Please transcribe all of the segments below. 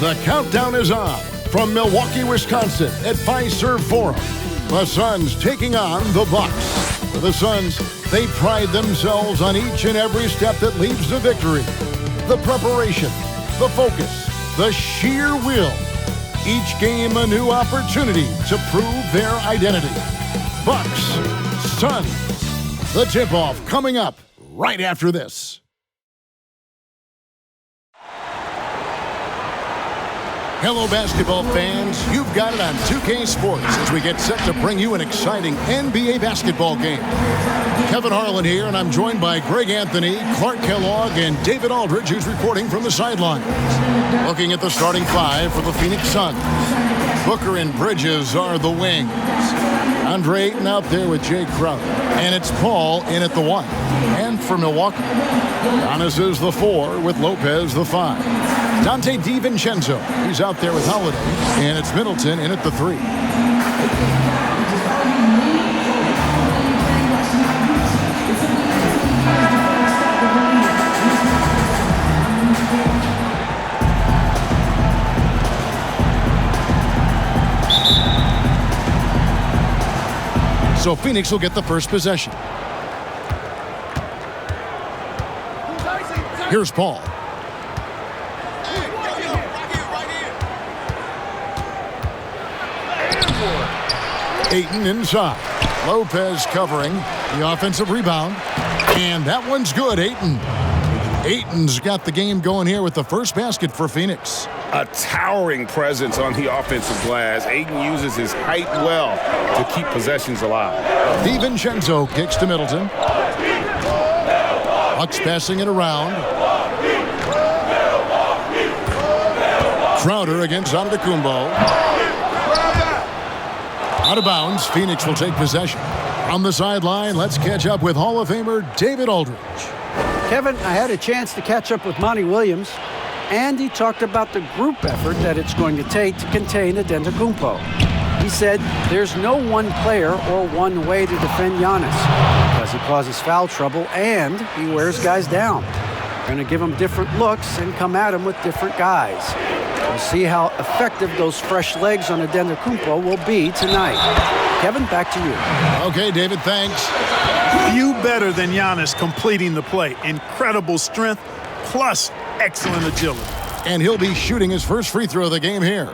The countdown is on from Milwaukee, Wisconsin at Fiserv Forum. The Suns taking on the Bucks. For the Suns, they pride themselves on each and every step that leads to victory. The preparation, the focus, the sheer will. Each game a new opportunity to prove their identity. Bucks, Suns. The tip-off coming up right after this. Hello, basketball fans. You've got it on 2K Sports as we get set to bring you an exciting NBA basketball game. Kevin Harlan here, and I'm joined by Greg Anthony, Clark Kellogg, and David Aldridge, who's reporting from the sidelines. Looking at the starting five for the Phoenix Suns. Booker and Bridges are the wings. Andre Ayton out there with Jay Crowder. And it's Paul in at the 1. And for Milwaukee, Giannis is the 4 with Lopez the 5. Dante DiVincenzo, he's out there with Holiday, and it's Middleton in at the 3. So Phoenix will get the first possession. Here's Paul. Ayton inside. Lopez covering the offensive rebound. And that one's good, Ayton. Ayton's got the game going here with the first basket for Phoenix. A towering presence on the offensive glass. Ayton uses his height well to keep possessions alive. DiVincenzo kicks to Middleton. Bucks passing it around. Crowder against Antetokounmpo. Out of bounds, Phoenix will take possession. On the sideline, let's catch up with Hall of Famer David Aldridge. Kevin, I had a chance to catch up with Monty Williams, and he talked about the group effort that it's going to take to contain Antetokounmpo. He said there's no one player or one way to defend Giannis because he causes foul trouble and he wears guys down. We're going to give him different looks and come at him with different guys. We'll see how effective those fresh legs on Antetokounmpo will be tonight. Kevin, back to you. Okay, David, thanks. Few better than Giannis completing the play. Incredible strength, plus excellent agility. And he'll be shooting his first free throw of the game here.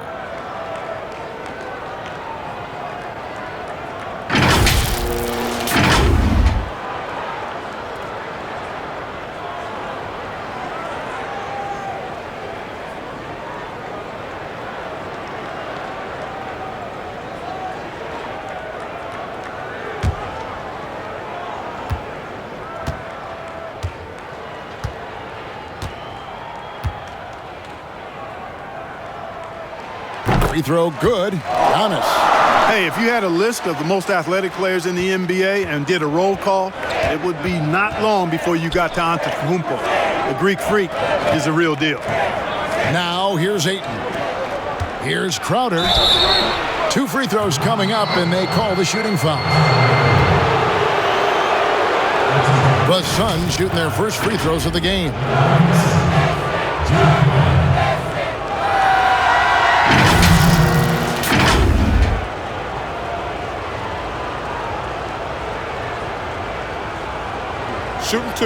Free throw good. Giannis. Hey, if you had a list of the most athletic players in the NBA and did a roll call, it would be not long before you got to Antetokounmpo. The Greek Freak is a real deal. Now here's Ayton. Here's Crowder. 2 free throws coming up, and they call the shooting foul. The Suns shooting their first free throws of the game. Shooting 2.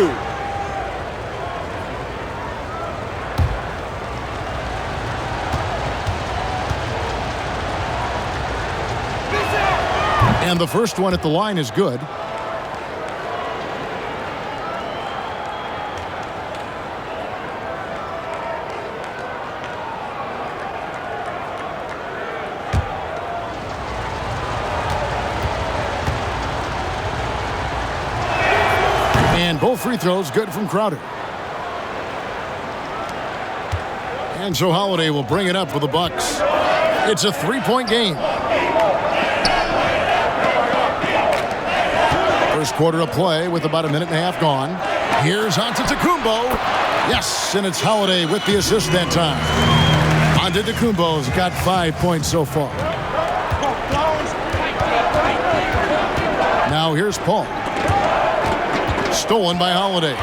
And the first one at the line is good. And both free throws good from Crowder. And so Holiday will bring it up for the Bucks. It's a 3-point game. First quarter of play with about a minute and a half gone. Here's Antetokounmpo. Yes, and it's Holiday with the assist that time. Antetokounmpo's got 5 points so far. Now here's Paul. Stolen by Holiday.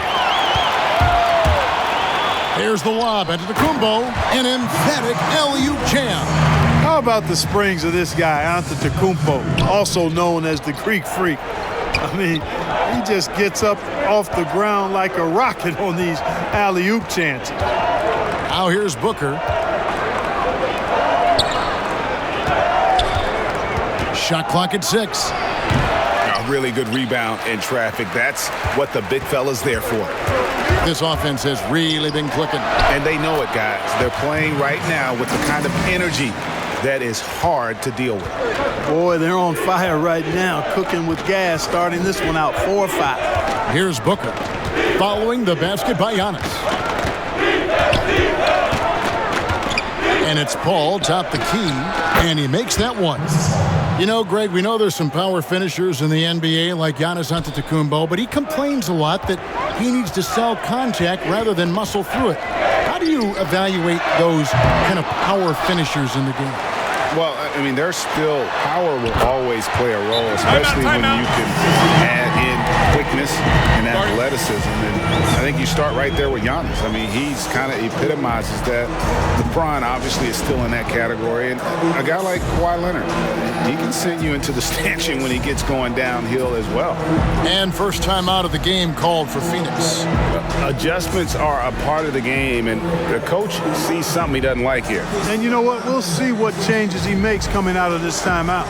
Here's the lob. Antetokounmpo, an emphatic alley-oop jam. How about the springs of this guy, Antetokounmpo, also known as the Greek Freak? I mean, he just gets up off the ground like a rocket on these alley-oop chances. Now here's Booker. Shot clock at 6. A really good rebound in traffic. That's what the big fella's there for. This offense has really been clicking. And they know it, guys. They're playing right now with the kind of energy that is hard to deal with. Boy, they're on fire right now, cooking with gas, starting this one out 4-5. Here's Booker, following the basket by Giannis. And it's Paul, top the key, and he makes that one. You know, Greg, we know there's some power finishers in the NBA like Giannis Antetokounmpo, but he complains a lot that he needs to sell contact rather than muscle through it. How do you evaluate those kind of power finishers in the game? Well, I mean, there's still power will always play a role, especially when you can add in quickness and athleticism. And I think you start right there with Giannis. I mean, he's kind of epitomizes that. LeBron obviously is still in that category. And a guy like Kawhi Leonard, he can send you into the stanchion when he gets going downhill as well. And first time out of the game called for Phoenix. Adjustments are a part of the game, and the coach sees something he doesn't like here. And you know what? We'll see what changes he makes coming out of this timeout.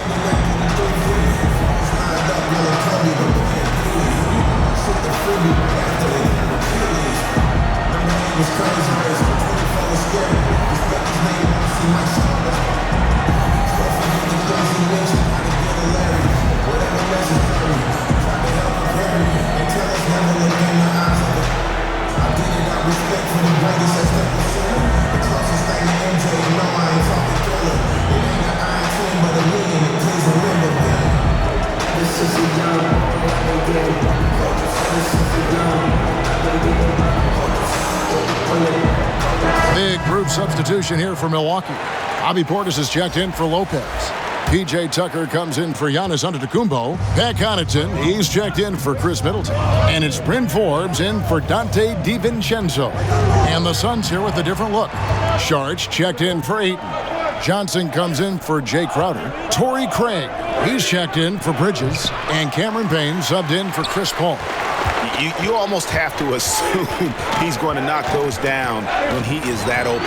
Big group substitution here for Milwaukee. Bobby Portis is checked in for Lopez. P.J. Tucker comes in for Giannis Antetokounmpo. Pat Connaughton, he's checked in for Chris Middleton. And it's Bryn Forbes in for Dante DiVincenzo. And the Suns here with a different look. Sharch checked in for Ayton. Johnson comes in for Jay Crowder. Torrey Craig, he's checked in for Bridges. And Cameron Payne subbed in for Chris Paul. You almost have to assume he's going to knock those down when he is that open.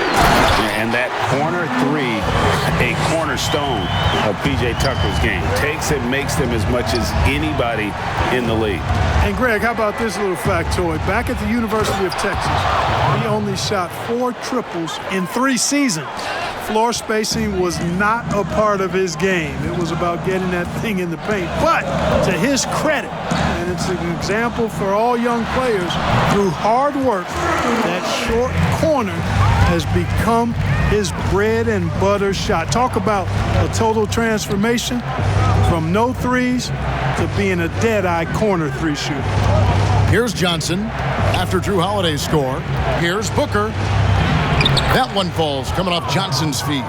And that corner three, a cornerstone of P.J. Tucker's game. Takes it, makes them as much as anybody in the league. And Greg, how about this little factoid? Back at the University of Texas, he only shot 4 triples in 3 seasons. Floor spacing was not a part of his game. It was about getting that thing in the paint. But to his credit, and it's an example for all young players, through hard work, that short corner has become his bread and butter shot. Talk about a total transformation from no threes to being a dead-eye corner 3 shooter. Here's Johnson after Drew Holiday's score. Here's Booker. That one falls coming off Johnson's feet.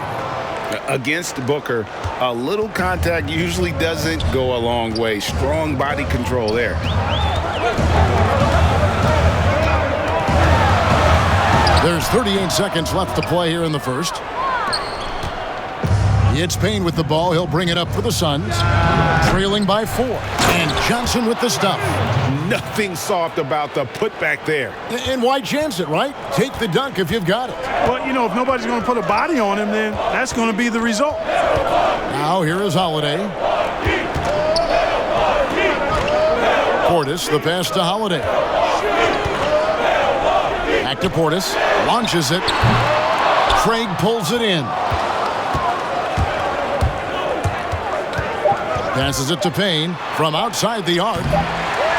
Against Booker, a little contact usually doesn't go a long way. Strong body control there. There's 38 seconds left to play here in the first. It's Payne with the ball. He'll bring it up for the Suns. Trailing by 4. And Johnson with the stuff. Nothing soft about the putback there. And why chance it, right? Take the dunk if you've got it. Well, you know, if nobody's going to put a body on him, then that's going to be the result. Now here is Holiday. Portis, the pass to Holiday. Back to Portis. Launches it. Craig pulls it in. Passes it to Payne from outside the arc.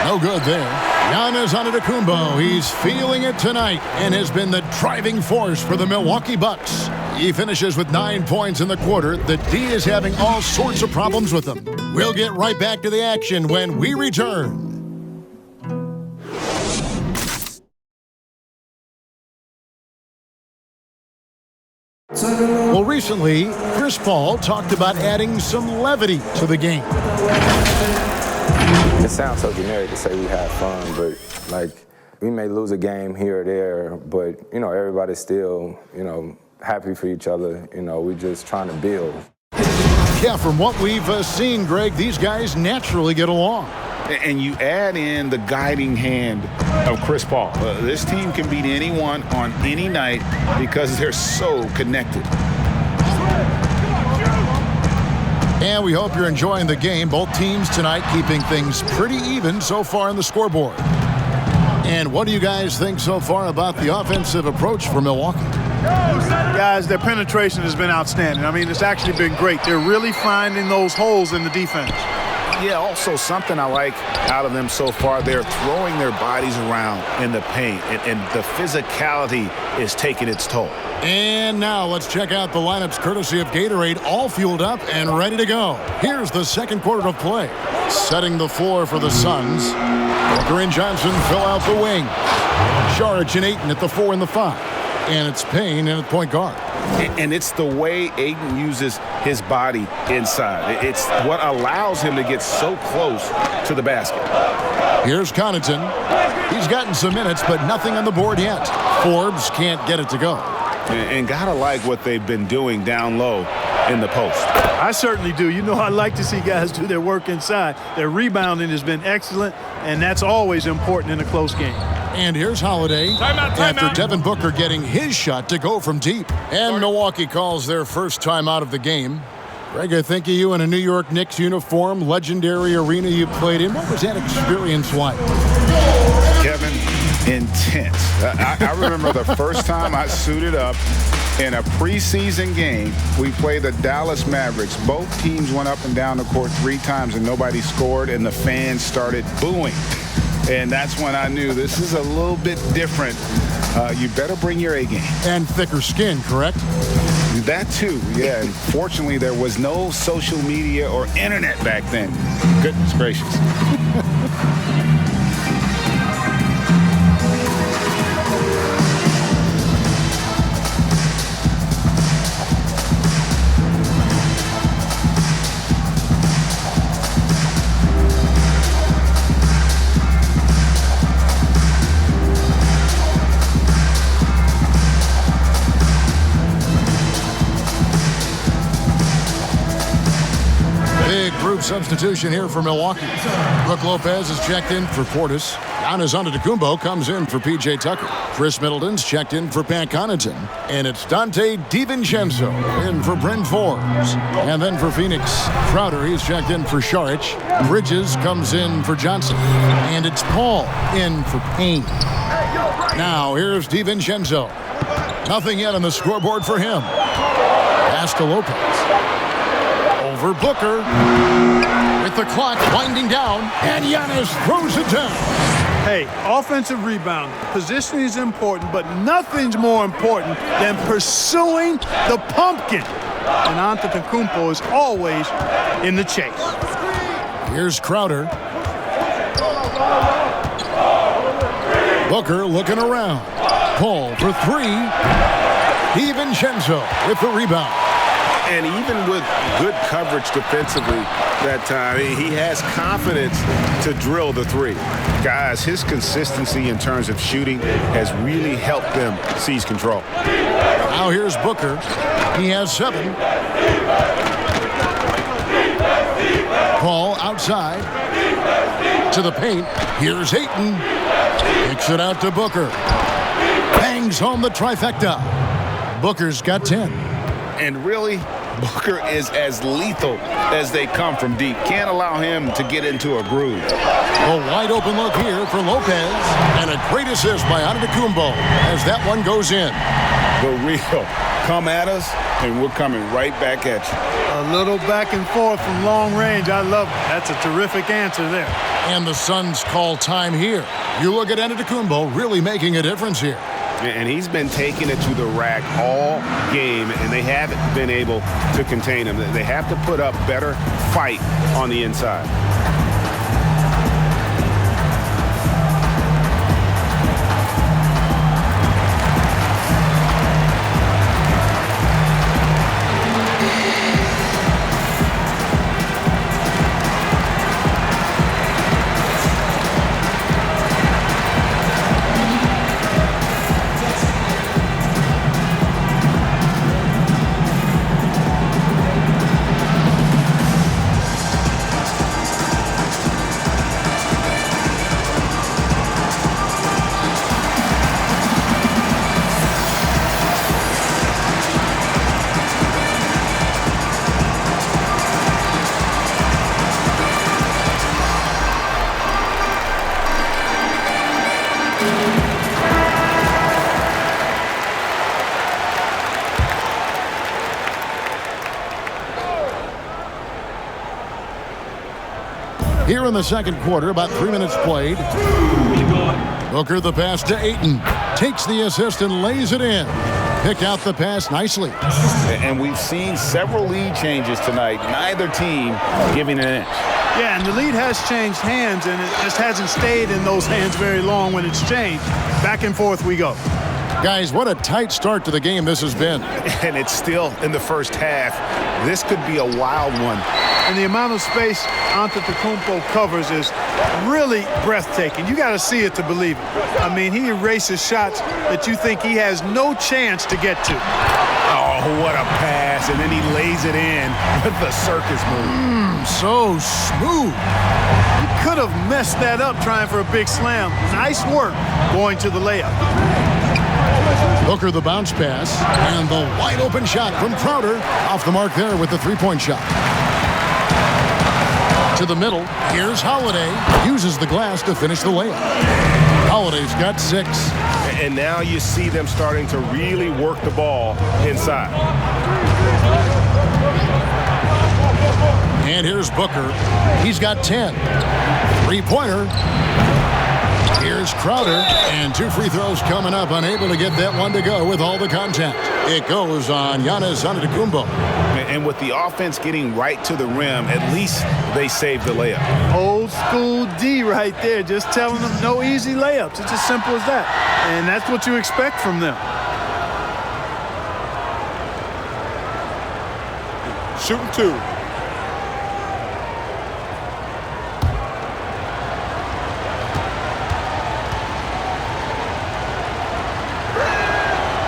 No good there. Giannis Antetokounmpo, he's feeling it tonight and has been the driving force for the Milwaukee Bucks. He finishes with 9 points in the quarter. The D is having all sorts of problems with him. We'll get right back to the action when we return. Well, recently, Chris Paul talked about adding some levity to the game. It sounds so generic to say we have fun, but like we may lose a game here or there, but, everybody's still, happy for each other. We're just trying to build. Yeah, from what we've seen, Greg, these guys naturally get along. And you add in the guiding hand of Chris Paul. This team can beat anyone on any night because they're so connected. And we hope you're enjoying the game. Both teams tonight keeping things pretty even so far on the scoreboard. And what do you guys think so far about the offensive approach for Milwaukee? Guys, their penetration has been outstanding. I mean, it's actually been great. They're really finding those holes in the defense. Yeah, also something I like out of them so far, they're throwing their bodies around in the paint, and the physicality is taking its toll. And now let's check out the lineups courtesy of Gatorade, all fueled up and ready to go. Here's the second quarter of play. Setting the floor for the Suns. Booker and Johnson fill out the wing. Saric and Ayton at the 4 and the 5. And it's Payne in at point guard. And it's the way Ayton uses his body inside. It's what allows him to get so close to the basket. Here's Connaughton. He's gotten some minutes, but nothing on the board yet. Forbes can't get it to go. And gotta like what they've been doing down low in the post. I certainly do. I like to see guys do their work inside. Their rebounding has been excellent, and that's always important in a close game. And here's Holiday after Devin Booker getting his shot to go from deep. And Milwaukee calls their first time out of the game. Greg, I think of you in a New York Knicks uniform, legendary arena you played in. What was that experience like? Kevin, intense. I remember the first time I suited up in a preseason game. We played the Dallas Mavericks. Both teams went up and down the court 3 times and nobody scored, and the fans started booing. And that's when I knew this is a little bit different. You better bring your A game. And thicker skin, correct? That too, yeah. And fortunately, there was no social media or internet back then. Goodness gracious. Substitution here for Milwaukee. Brook Lopez is checked in for Portis. Giannis Antetokounmpo comes in for P.J. Tucker. Chris Middleton's checked in for Pat Connaughton. And it's Dante DiVincenzo in for Bryn Forbes. And then for Phoenix, Crowder, he's checked in for Saric. Bridges comes in for Johnson. And it's Paul in for Payne. Now here's DiVincenzo. Nothing yet on the scoreboard for him. Pass to Lopez. Over Booker, with the clock winding down, and Giannis throws it down. Hey, offensive rebound. Positioning is important, but nothing's more important than pursuing the pumpkin. And Antetokounmpo is always in the chase. Here's Crowder. Booker looking around. Paul for 3. DiVincenzo with the rebound. And even with good coverage defensively that time, he has confidence to drill the 3. Guys, his consistency in terms of shooting has really helped them seize control. Now here's Booker. He has 7. Paul outside to the paint. Here's Ayton. Kicks it out to Booker. Bangs home the trifecta. Booker's got 10. And really, Booker is as lethal as they come from deep. Can't allow him to get into a groove. A wide open look here for Lopez. And a great assist by Antetokounmpo as that one goes in. The real come at us, and we're coming right back at you. A little back and forth from long range. I love it. That's a terrific answer there. And the Suns call time here. You look at Antetokounmpo really making a difference here. And he's been taking it to the rack all game, and they haven't been able to contain him. They have to put up better fight on the inside. Here in the second quarter, about 3 minutes played. Booker the pass to Ayton. Takes the assist and lays it in. Picked out the pass nicely. And we've seen several lead changes tonight. Neither team giving an inch. Yeah, and the lead has changed hands, and it just hasn't stayed in those hands very long when it's changed. Back and forth we go. Guys, what a tight start to the game this has been. And it's still in the first half. This could be a wild one. And the amount of space Antetokounmpo covers is really breathtaking. You got to see it to believe it. I mean, he erases shots that you think he has no chance to get to. Oh, what a pass. And then he lays it in with the circus move. So smooth. He could have messed that up trying for a big slam. Nice work going to the layup. Booker the bounce pass, and the wide open shot from Crowder. Off the mark there with the three-point shot. To the middle, here's Holiday. Uses the glass to finish the layup. Holiday's got 6. And now you see them starting to really work the ball inside. And here's Booker. He's got 10. Three-pointer. Here's Crowder, and 2 free throws coming up. Unable to get that one to go with all the contact. It goes on Giannis Antetokounmpo. And with the offense getting right to the rim, at least they saved the layup. Old school D right there, just telling them no easy layups. It's as simple as that. And that's what you expect from them. Shooting 2.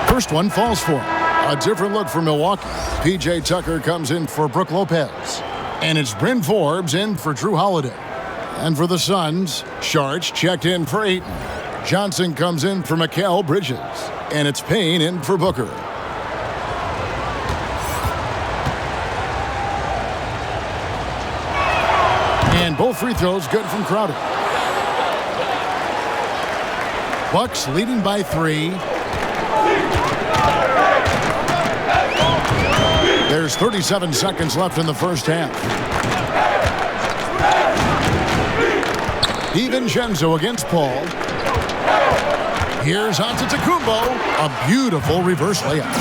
First one falls for him. A different look for Milwaukee. P.J. Tucker comes in for Brook Lopez. And it's Bryn Forbes in for Drew Holiday. And for the Suns, Sharch checked in for Ayton. Johnson comes in for Mikal Bridges. And it's Payne in for Booker. And both free throws good from Crowder. Bucks leading by 3. There's 37 seconds left in the first half. DiVincenzo against Paul. Here's Antetokounmpo. A beautiful reverse layup.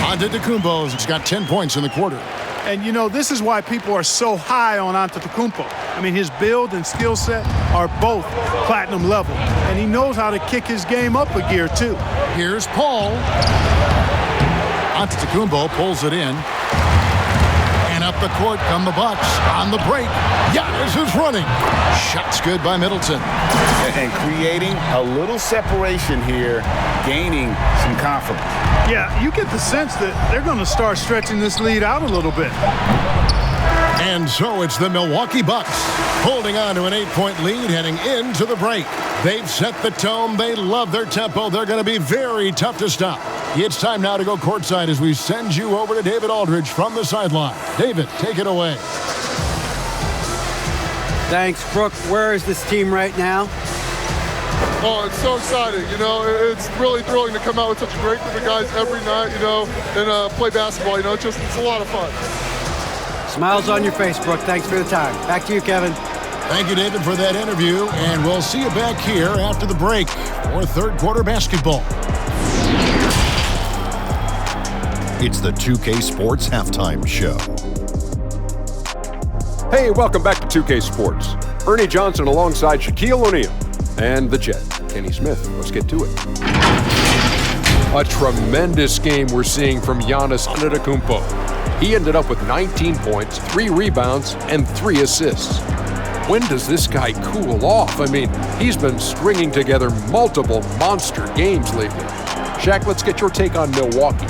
Antetokounmpo's got 10 points in the quarter. And, you know, this is why people are so high on Antetokounmpo. I mean, his build and skill set are both platinum level. And he knows how to kick his game up a gear, too. Here's Paul. Antetokounmpo pulls it in. And up the court come the Bucks. On the break, Giannis is running. Shot's good by Middleton. And creating a little separation here, gaining some confidence. Yeah, you get the sense that they're going to start stretching this lead out a little bit. And so it's the Milwaukee Bucks holding on to an 8-point lead heading into the break. They've set the tone. They love their tempo. They're going to be very tough to stop. It's time now to go courtside as we send you over to David Aldridge from the sideline. David, take it away. Thanks, Brooke. Where is this team right now? Oh, it's so exciting. You know, it's really thrilling to come out with such a great group of guys every night, you know, and play basketball. You know, it's a lot of fun. Smiles on your face, Brooke. Thanks for the time. Back to you, Kevin. Thank you, David, for that interview. And we'll see you back here after the break for third quarter basketball. It's the 2K Sports Halftime Show. Hey, welcome back to 2K Sports. Ernie Johnson alongside Shaquille O'Neal and the Jet, Kenny Smith. Let's get to it. A tremendous game we're seeing from Giannis Antetokounmpo. He ended up with 19 points, 3 rebounds, and 3 assists. When does this guy cool off? I mean, he's been stringing together multiple monster games lately. Shaq, let's get your take on Milwaukee.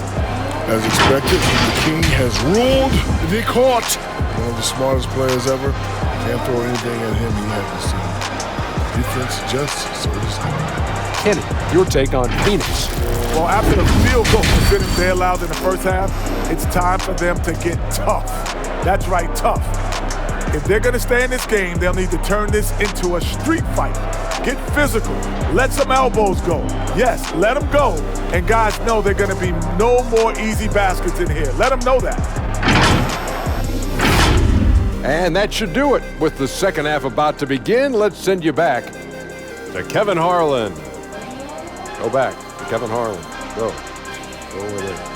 As expected, the King has ruled the court. One of the smartest players ever. Can't throw anything at him he hasn't seen. Defense just so does Kenny, your take on Phoenix. Well, after the field goal percentage they allowed in the first half, it's time for them to get tough. That's right, tough. If they're going to stay in this game, they'll need to turn this into a street fight. Get physical. Let some elbows go. Yes, let them go. And guys know they're going to be no more easy baskets in here. Let them know that. And that should do it. With the second half about to begin, let's send you back to Kevin Harlan. Go back to Kevin Harlan. Go over there.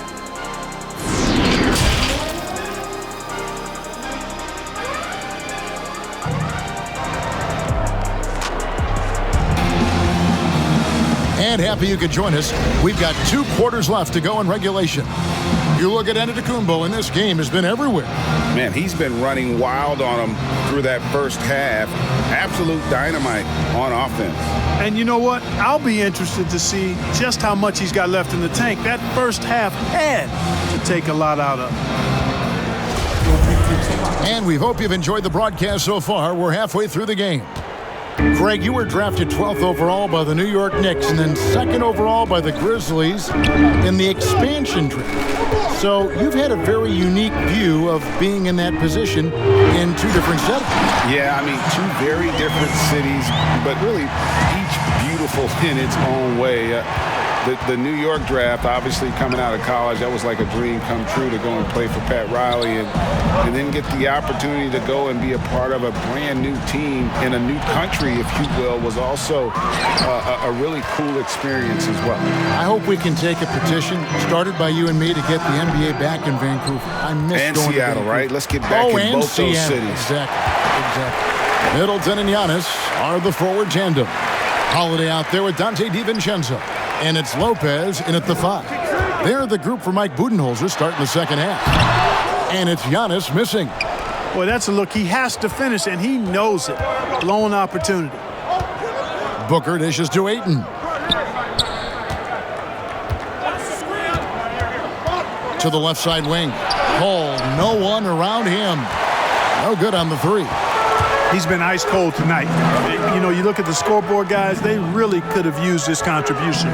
And happy you could join us. We've got 2 quarters left to go in regulation. You look at Antetokounmpo, and this game has been everywhere. Man, he's been running wild on him through that first half. Absolute dynamite on offense. And you know what? I'll be interested to see just how much he's got left in the tank. That first half had to take a lot out of him. And we hope you've enjoyed the broadcast so far. We're halfway through the game. Greg, you were drafted 12th overall by the New York Knicks and then 2nd overall by the Grizzlies in the expansion draft. So you've had a very unique view of being in that position in 2 different settings. Yeah, I mean, 2 very different cities, but really each beautiful in its own way. The New York draft, obviously coming out of college, that was like a dream come true to go and play for Pat Riley and then get the opportunity to go and be a part of a brand new team in a new country, if you will, was also a really cool experience as well. I hope we can take a petition started by you and me to get the NBA back in Vancouver. I miss and going Seattle, to right? Let's get back in both those cities. Exactly. Middleton and Giannis are the forward tandem. Holiday out there with Dante DiVincenzo. And it's Lopez in at the 5. They're the group for Mike Budenholzer starting the second half. And it's Giannis missing. Boy, that's a look he has to finish, and he knows it. Blown opportunity. Booker dishes to Ayton. To the left side wing. Cole, no one around him. No good on the 3. He's been ice cold tonight. You know, you look at the scoreboard, guys, they really could have used this contribution.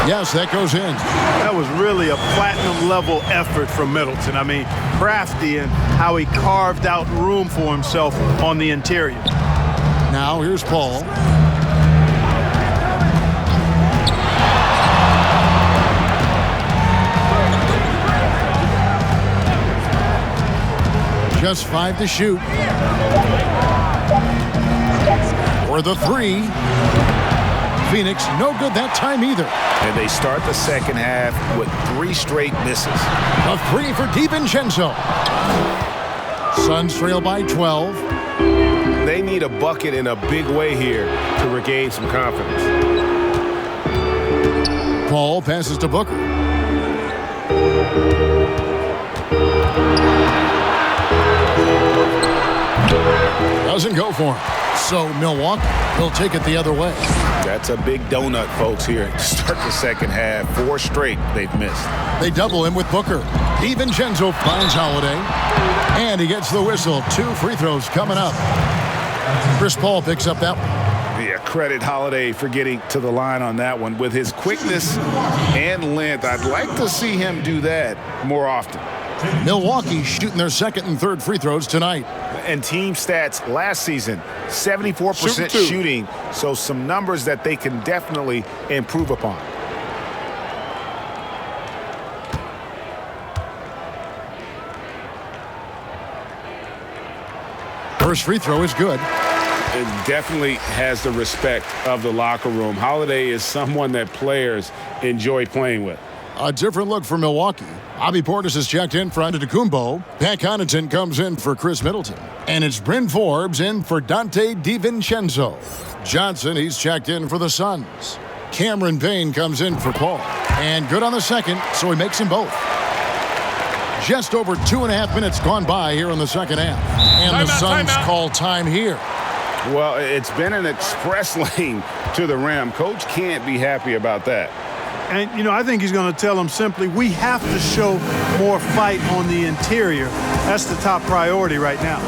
Yes, that goes in. That was really a platinum-level effort from Middleton. I mean, crafty in how he carved out room for himself on the interior. Now here's Paul. Just 5 to shoot. For the 3. Phoenix, no good that time either. And they start the second half with 3 straight misses. A 3 for DiVincenzo. Suns trail by 12. They need a bucket in a big way here to regain some confidence. Paul passes to Booker. Doesn't go for him. So Milwaukee will take it the other way. That's a big donut, folks, here. Start the second half. 4 straight they've missed. They double him with Booker. DiVincenzo finds Holiday. And he gets the whistle. 2 free throws coming up. Chris Paul picks up that one. Yeah, credit Holiday for getting to the line on that one. With his quickness and length, I'd like to see him do that more often. Milwaukee shooting their 2nd and 3rd free throws tonight. And team stats last season, 74% shooting, so some numbers that they can definitely improve upon. First free throw is good. It definitely has the respect of the locker room. Holiday is someone that players enjoy playing with. A different look for Milwaukee. Bobby Portis is checked in for Antetokounmpo. Pat Connaughton comes in for Chris Middleton. And it's Bryn Forbes in for Dante DiVincenzo. Johnson, he's checked in for the Suns. Cameron Payne comes in for Paul. And good on the second, so he makes them both. Just over 2.5 minutes gone by here in the second half. And the Suns call time here. Well, it's been an express lane to the rim. Coach can't be happy about that. And, you know, I think he's going to tell them simply, we have to show more fight on the interior. That's the top priority right now.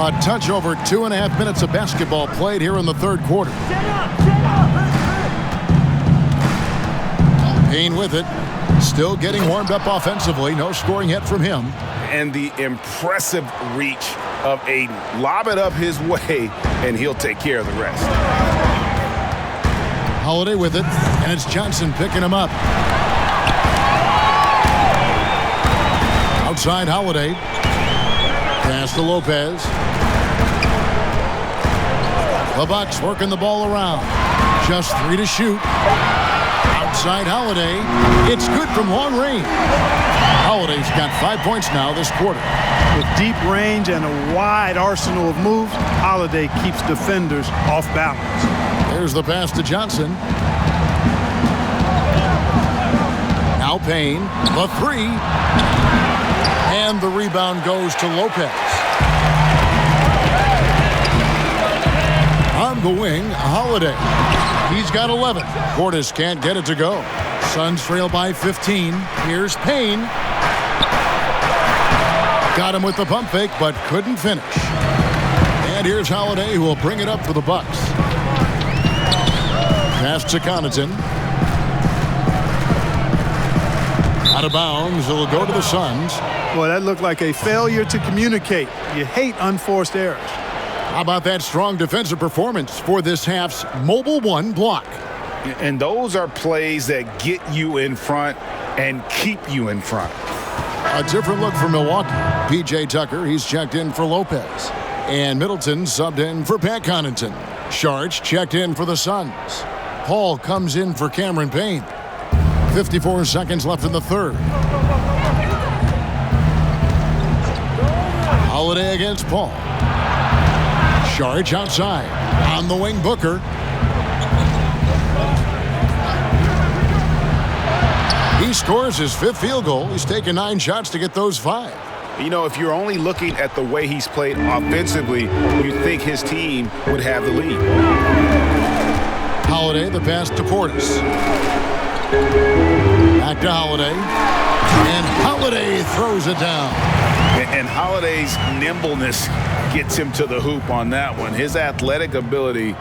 A touch over 2.5 minutes of basketball played here in the third quarter. Payne with it. Still getting warmed up offensively. No scoring yet from him. And the impressive reach of Aiden. Lob it up his way, and he'll take care of the rest. Holiday with it, and it's Johnson picking him up. Outside Holiday. Pass to Lopez. The Bucks working the ball around. Just 3 to shoot. Outside Holiday. It's good from long range. Holiday's got 5 points now this quarter. With deep range and a wide arsenal of moves, Holiday keeps defenders off balance. There's the pass to Johnson. Now Payne. The 3. And the rebound goes to Lopez. On the wing, Holiday. He's got 11. Portis can't get it to go. Suns trail by 15. Here's Payne. Got him with the pump fake, but couldn't finish. And here's Holiday, who will bring it up for the Bucks. Pass to Connaughton. Out of bounds. It'll go to the Suns. Boy, that looked like a failure to communicate. You hate unforced errors. How about that strong defensive performance for this half's Mobile One block? And those are plays that get you in front and keep you in front. A different look for Milwaukee. P.J. Tucker, he's checked in for Lopez. And Middleton subbed in for Pat Connaughton. Sharch checked in for the Suns. Paul comes in for Cameron Payne. 54 seconds left in the third. Holiday against Paul. Sharch outside. On the wing, Booker. He scores his 5th field goal. He's taken 9 shots to get those 5. You know, if you're only looking at the way he's played offensively, you think his team would have the lead. Holiday, the pass to Portis. Back to Holiday. And Holiday throws it down. And Holiday's nimbleness gets him to the hoop on that one. His athletic ability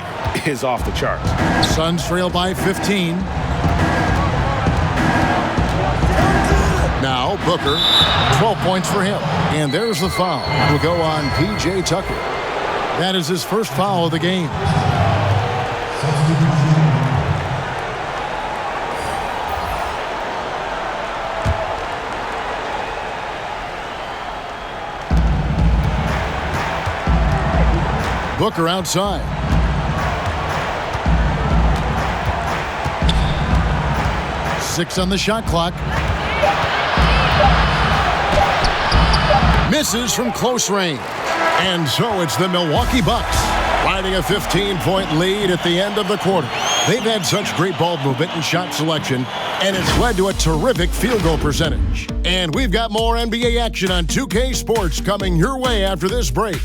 is off the charts. Suns trail by 15. Now Booker, 12 points for him. And there's the foul. Will go on P.J. Tucker. That is his first foul of the game. Booker outside. Six on the shot clock. Misses from close range. And so it's the Milwaukee Bucks riding a 15-point lead at the end of the quarter. They've had such great ball movement and shot selection, and it's led to a terrific field goal percentage. And we've got more NBA action on 2K Sports coming your way after this break.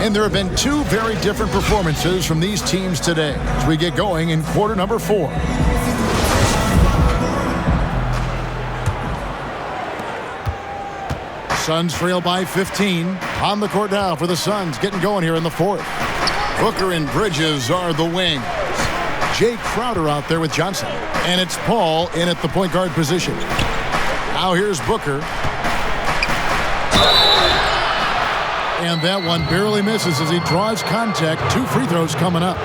And there have been 2 very different performances from these teams today as we get going in quarter number 4. Suns trail by 15. On the court now for the Suns, getting going here in the 4th. Booker and Bridges are the wings. Jay Crowder out there with Johnson. And it's Paul in at the point guard position. Now here's Booker. And that one barely misses as he draws contact. 2 free throws coming up.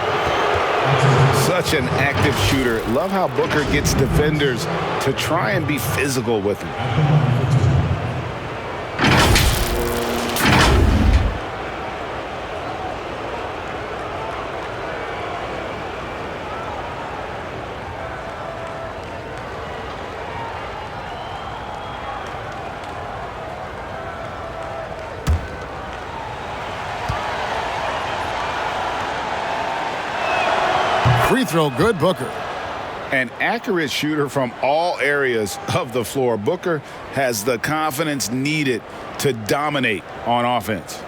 Such an active shooter. Love how Booker gets defenders to try and be physical with him. Free throw good, Booker. An accurate shooter from all areas of the floor. Booker has the confidence needed to dominate on offense.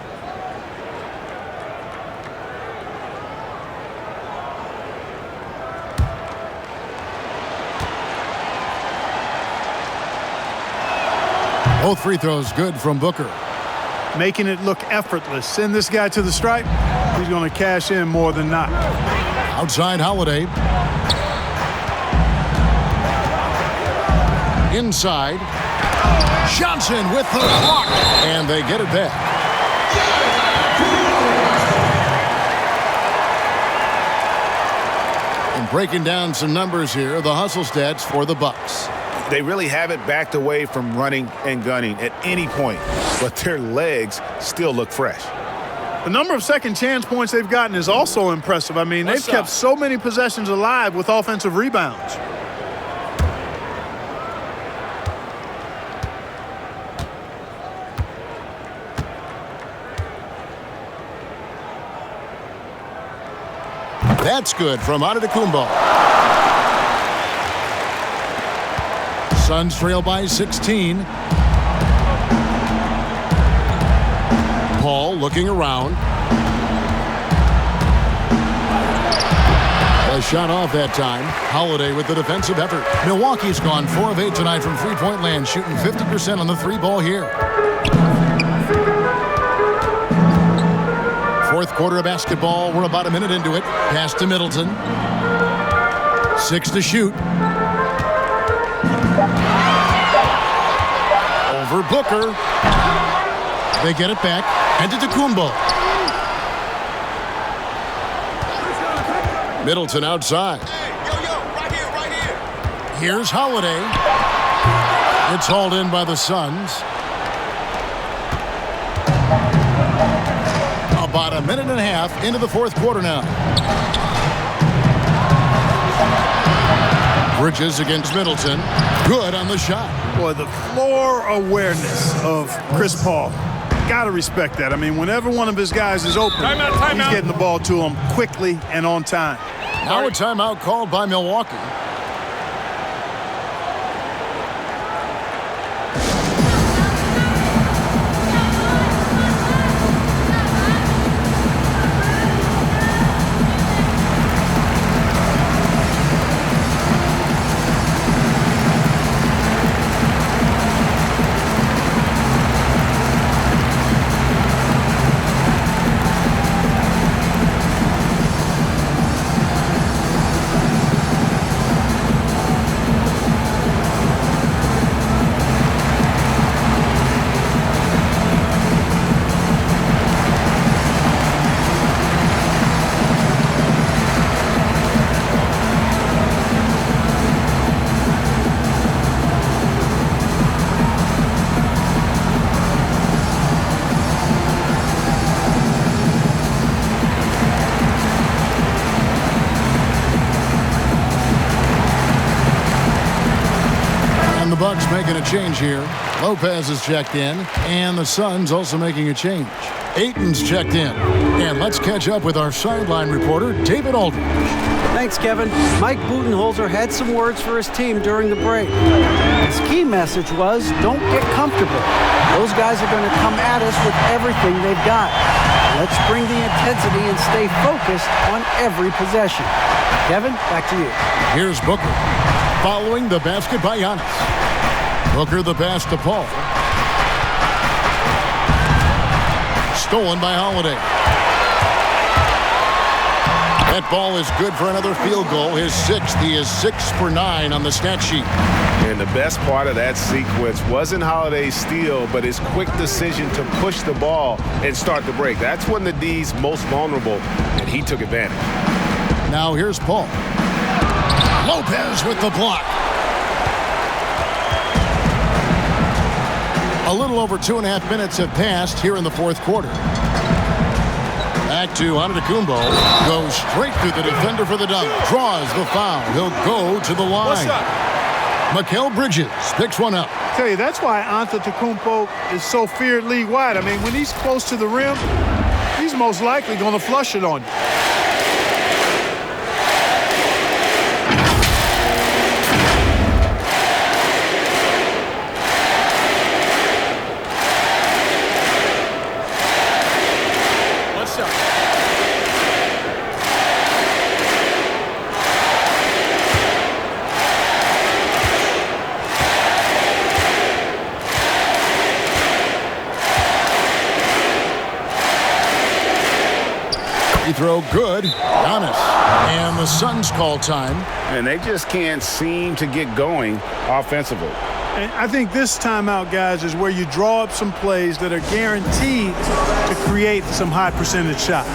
Both free throws good from Booker. Making it look effortless. Send this guy to the stripe. He's going to cash in more than not. Outside Holiday. Inside. Johnson with the block. And they get it back. And breaking down some numbers here, the hustle stats for the Bucks. They really haven't backed away from running and gunning at any point, but their legs still look fresh. The number of second chance points they've gotten is also impressive. I mean, they've kept so many possessions alive with offensive rebounds. That's good from Antetokounmpo. Suns trail by 16. Paul looking around. A shot off that time. Holiday with the defensive effort. Milwaukee's gone 4 of 8 tonight from three-point land, shooting 50% on the three ball here. Fourth quarter of basketball. We're about a minute into it. Pass to Middleton. 6 to shoot. Over Booker. They get it back. And to Antetokounmpo. Middleton outside. Right here. Here's Holiday. It's hauled in by the Suns. About a minute and a half into the fourth quarter now. Bridges against Middleton. Good on the shot. Boy, the floor awareness of Chris Paul. Got to respect that. I mean, whenever one of his guys is open, he's getting the ball to him quickly and on time. Now a timeout called by Milwaukee. Bucks making a change here. Lopez is checked in, and the Suns also making a change. Ayton's checked in. And let's catch up with our sideline reporter, David Aldridge. Thanks, Kevin. Mike Budenholzer had some words for his team during the break. His key message was, don't get comfortable. Those guys are going to come at us with everything they've got. Let's bring the intensity and stay focused on every possession. Kevin, back to you. Here's Booker. Following the basket by Giannis. Booker the pass to Paul. Stolen by Holiday. That ball is good for another field goal. His sixth. He is 6 for 9 on the stat sheet. And the best part of that sequence wasn't Holiday's steal, but his quick decision to push the ball and start the break. That's when the D's most vulnerable, and he took advantage. Now here's Paul. Lopez with the block. A little over 2.5 minutes have passed here in the fourth quarter. Back to Antetokounmpo. Goes straight through the defender for the dunk. Draws the foul. He'll go to the line. What's up? Mikal Bridges picks one up. I tell you, that's why Antetokounmpo is so feared league-wide. I mean, when he's close to the rim, he's most likely going to flush it on you. throw good. Giannis. And the Suns call time. And they just can't seem to get going offensively. And I think this timeout, guys, is where you draw up some plays that are guaranteed to create some high percentage shots.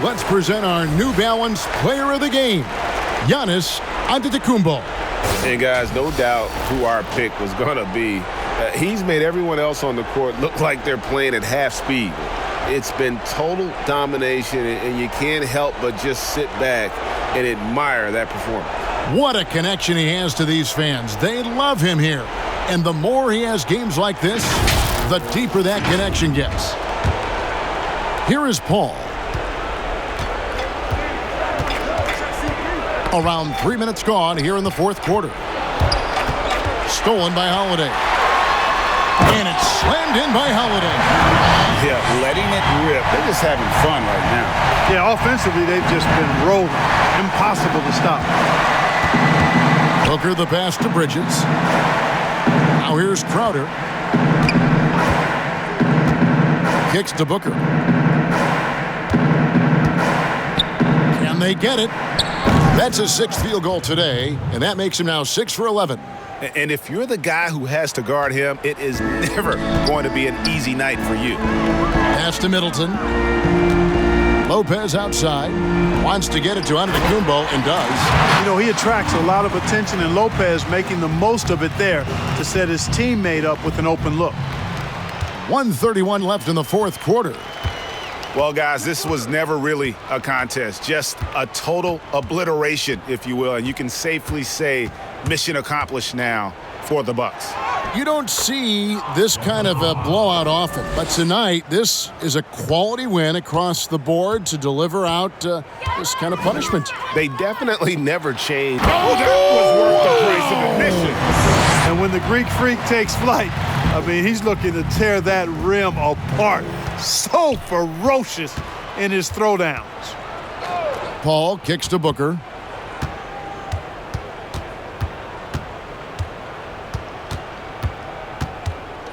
Let's present our New Balance Player of the Game, Giannis Antetokounmpo. And guys, no doubt who our pick was going to be. He's made everyone else on the court look like they're playing at half speed. It's been total domination, and you can't help but just sit back and admire that performance. What a connection he has to these fans. They love him here. And the more he has games like this, the deeper that connection gets. Here is Paul. Around 3 minutes gone here in the fourth quarter. Stolen by Holiday. And it's slammed in by Holiday. Yeah, letting it rip. They're just having fun right now. Yeah, offensively, they've just been rolling. Impossible to stop. Booker the pass to Bridges. Now here's Crowder. Kicks to Booker. Can they get it? That's his sixth field goal today, and that makes him now 6 for 11. And if you're the guy who has to guard him, it is never going to be an easy night for you. Pass to Middleton. Lopez outside. Wants to get it to Antetokounmpo and does. You know, he attracts a lot of attention, and Lopez making the most of it there to set his teammate up with an open look. 1:31 left in the fourth quarter. Well, guys, this was never really a contest, just a total obliteration, if you will, and you can safely say mission accomplished now for the Bucks. You don't see this kind of a blowout often, but tonight this is a quality win across the board to deliver out this kind of punishment. They definitely never changed. Oh, that was worth the price of admission. And when the Greek Freak takes flight, I mean, he's looking to tear that rim apart. So ferocious in his throwdowns. Paul kicks to Booker.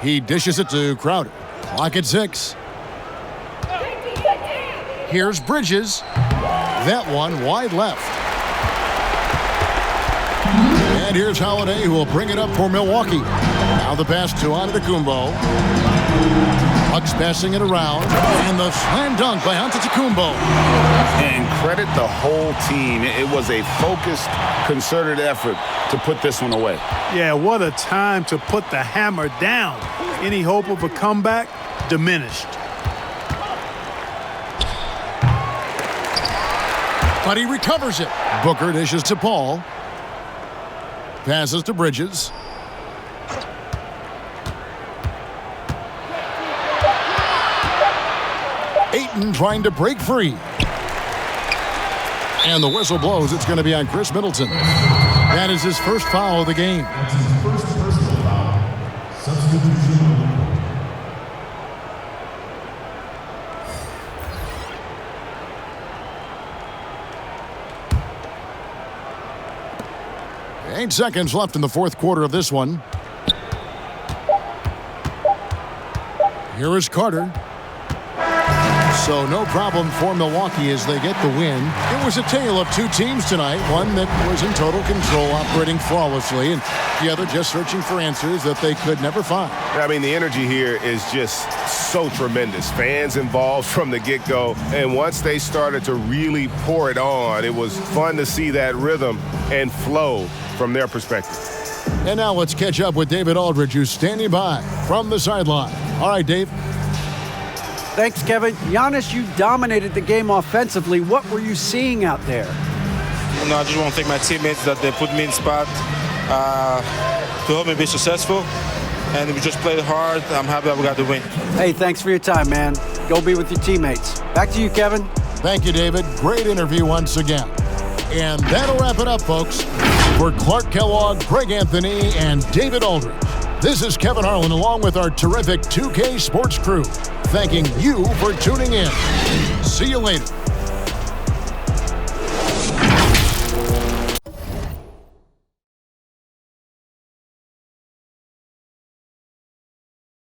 He dishes it to Crowder. Clock at 6. Here's Bridges. That one wide left. And here's Holiday, who will bring it up for Milwaukee. Now the pass to Antetokounmpo. Bucks passing it around, and the slam dunk by Antetokounmpo. And credit the whole team. It was a focused, concerted effort to put this one away. Yeah, what a time to put the hammer down. Any hope of a comeback diminished. But he recovers it. Booker dishes to Paul. Passes to Bridges. Ayton trying to break free. And the whistle blows. It's going to be on Chris Middleton. That is his first foul of the game. That's his first personal foul. Substitution. Eight seconds left in the fourth quarter of this one. Here is Carter. So no problem for Milwaukee as they get the win. It was a tale of two teams tonight. One that was in total control, operating flawlessly, and the other just searching for answers that they could never find. I mean, the energy here is just so tremendous. Fans involved from the get-go, and once they started to really pour it on, it was fun to see that rhythm and flow from their perspective. And now let's catch up with David Aldridge, who's standing by from the sideline. All right, Dave. Thanks, Kevin. Giannis, you dominated the game offensively. What were you seeing out there? No, I just want to thank my teammates that they put me in spot to help me be successful. And we just played hard. I'm happy that we got the win. Hey, thanks for your time, man. Go be with your teammates. Back to you, Kevin. Thank you, David. Great interview once again. And that'll wrap it up, folks. For Clark Kellogg, Greg Anthony, and David Aldridge, this is Kevin Harlan along with our terrific 2K Sports crew, thanking you for tuning in. See you later.